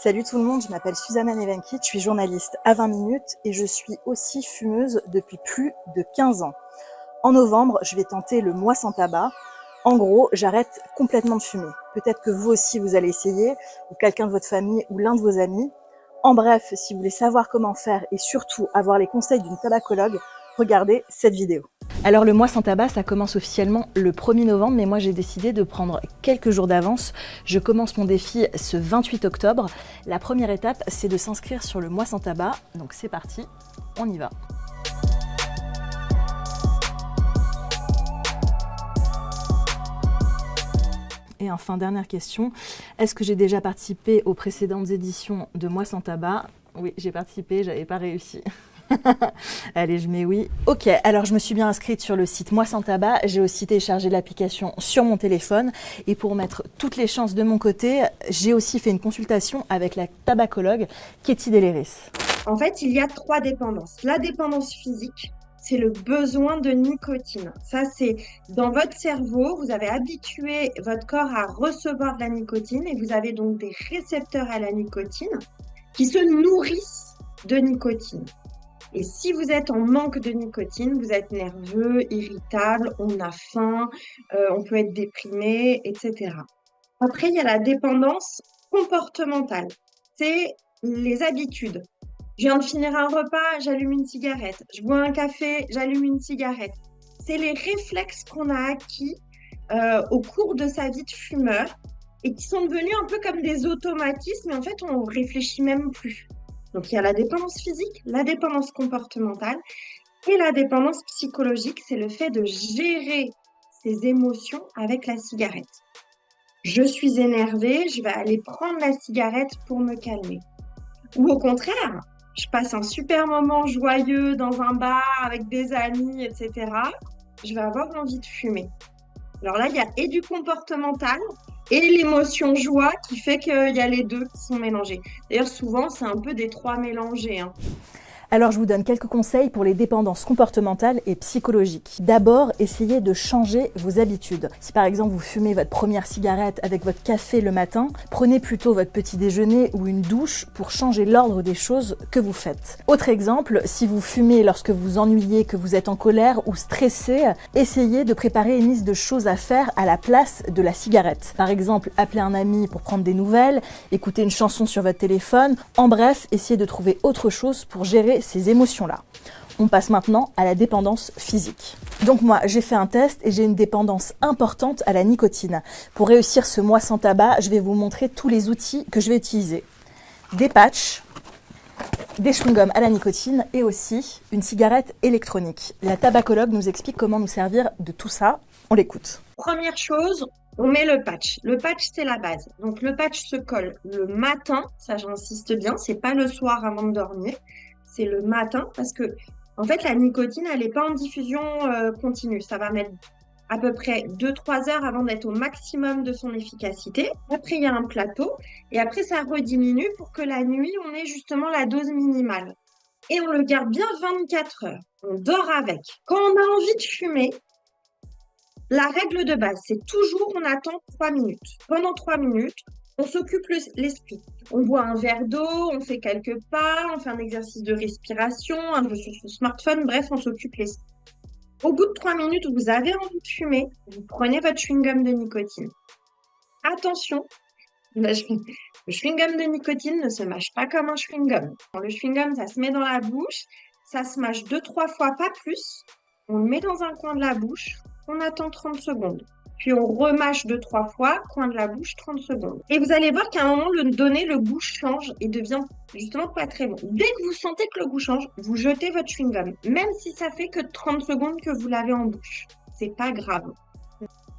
Salut tout le monde, je m'appelle Susanna Nevenkit, je suis journaliste à 20 minutes et je suis aussi fumeuse depuis plus de 15 ans. En novembre, je vais tenter le mois sans tabac. En gros, j'arrête complètement de fumer. Peut-être que vous aussi vous allez essayer, ou quelqu'un de votre famille ou l'un de vos amis. En bref, si vous voulez savoir comment faire et surtout avoir les conseils d'une tabacologue, regardez cette vidéo. Alors le mois sans tabac, ça commence officiellement le 1er novembre, mais moi j'ai décidé de prendre quelques jours d'avance. Je commence mon défi ce 28 octobre. La première étape, c'est de s'inscrire sur le mois sans tabac. Donc c'est parti, on y va. Et enfin, dernière question, est-ce que j'ai déjà participé aux précédentes éditions de Mois sans tabac? Oui, j'ai participé, j'avais pas réussi. Allez, je mets oui. Ok, alors je me suis bien inscrite sur le site Moi sans tabac. J'ai aussi téléchargé l'application sur mon téléphone. Et pour mettre toutes les chances de mon côté, j'ai aussi fait une consultation avec la tabacologue Katie Deleris. En fait, il y a 3 dépendances. La dépendance physique, c'est le besoin de nicotine. Ça, c'est dans votre cerveau, vous avez habitué votre corps à recevoir de la nicotine et vous avez donc des récepteurs à la nicotine qui se nourrissent de nicotine. Et si vous êtes en manque de nicotine, vous êtes nerveux, irritable, on a faim, on peut être déprimé, etc. Après, il y a la dépendance comportementale. C'est les habitudes. Je viens de finir un repas, j'allume une cigarette. Je bois un café, j'allume une cigarette. C'est les réflexes qu'on a acquis au cours de sa vie de fumeur et qui sont devenus un peu comme des automatismes et en fait, on réfléchit même plus. Donc, il y a la dépendance physique, la dépendance comportementale et la dépendance psychologique. C'est le fait de gérer ses émotions avec la cigarette. Je suis énervée, je vais aller prendre la cigarette pour me calmer. Ou au contraire, je passe un super moment joyeux dans un bar avec des amis, etc. Je vais avoir envie de fumer. Alors là, il y a et du comportemental et l'émotion joie qui fait qu'il y a les deux qui sont mélangés. D'ailleurs, souvent, c'est un peu des trois mélangés, hein. Alors je vous donne quelques conseils pour les dépendances comportementales et psychologiques. D'abord, essayez de changer vos habitudes. Si par exemple vous fumez votre première cigarette avec votre café le matin, prenez plutôt votre petit déjeuner ou une douche pour changer l'ordre des choses que vous faites. Autre exemple, si vous fumez lorsque vous ennuyez, que vous êtes en colère ou stressé, essayez de préparer une liste de choses à faire à la place de la cigarette. Par exemple, appeler un ami pour prendre des nouvelles, écouter une chanson sur votre téléphone. En bref, essayez de trouver autre chose pour gérer ces émotions-là. On passe maintenant à la dépendance physique. Donc moi, j'ai fait un test et j'ai une dépendance importante à la nicotine. Pour réussir ce mois sans tabac, je vais vous montrer tous les outils que je vais utiliser. Des patchs, des chewing-gums à la nicotine et aussi une cigarette électronique. La tabacologue nous explique comment nous servir de tout ça. On l'écoute. Première chose, on met le patch. Le patch, c'est la base. Donc le patch se colle le matin, ça j'insiste bien, c'est pas le soir avant de dormir, c'est le matin parce que en fait la nicotine, elle n'est pas en diffusion continue. Ça va mettre à peu près 2-3 heures avant d'être au maximum de son efficacité. Après, il y a un plateau et après, ça rediminue pour que la nuit, on ait justement la dose minimale. Et on le garde bien 24 heures. On dort avec. Quand on a envie de fumer, la règle de base, c'est toujours on attend 3 minutes. Pendant 3 minutes, on s'occupe l'esprit. On boit un verre d'eau, on fait quelques pas, on fait un exercice de respiration, un jeu sur son smartphone, bref, on s'occupe l'esprit. Au bout de 3 minutes, vous avez envie de fumer, vous prenez votre chewing-gum de nicotine. Attention, le chewing-gum de nicotine ne se mâche pas comme un chewing-gum. Le chewing-gum, ça se met dans la bouche, ça se mâche 2-3 fois, pas plus. On le met dans un coin de la bouche, on attend 30 secondes. Puis on remâche 2-3 fois, coin de la bouche, 30 secondes. Et vous allez voir qu'à un moment donné, le goût change et devient justement pas très bon. Dès que vous sentez que le goût change, vous jetez votre chewing-gum, même si ça fait que 30 secondes que vous l'avez en bouche. C'est pas grave.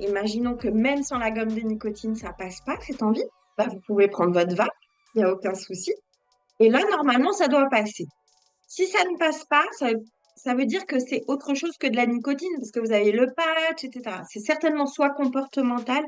Imaginons que même sans la gomme de nicotine, ça passe pas, cette envie. Bah, vous pouvez prendre votre vape, il n'y a aucun souci. Et là, normalement, ça doit passer. Si ça ne passe pas, ça veut dire que c'est autre chose que de la nicotine, parce que vous avez le patch, etc. C'est certainement soit comportemental,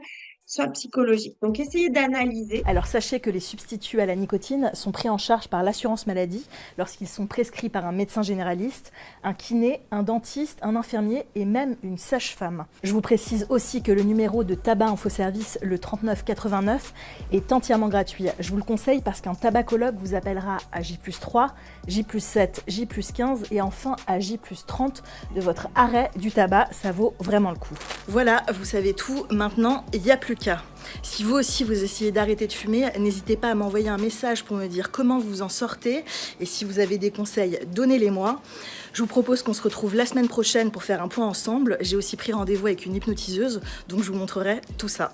soit psychologique. Donc, essayez d'analyser. Alors sachez que les substituts à la nicotine sont pris en charge par l'assurance maladie lorsqu'ils sont prescrits par un médecin généraliste, un kiné, un dentiste, un infirmier et même une sage-femme. Je vous précise aussi que le numéro de Tabac Info Service, le 3989, est entièrement gratuit. Je vous le conseille parce qu'un tabacologue vous appellera à J+3, J+7, J+15 et enfin à J+30 de votre arrêt du tabac. Ça vaut vraiment le coup. Voilà, vous savez tout. Maintenant, il n'y a plus qu'à. Si vous aussi vous essayez d'arrêter de fumer, n'hésitez pas à m'envoyer un message pour me dire comment vous en sortez et si vous avez des conseils, donnez-les-moi. Je vous propose qu'on se retrouve la semaine prochaine pour faire un point ensemble. J'ai aussi pris rendez-vous avec une hypnotiseuse, donc je vous montrerai tout ça.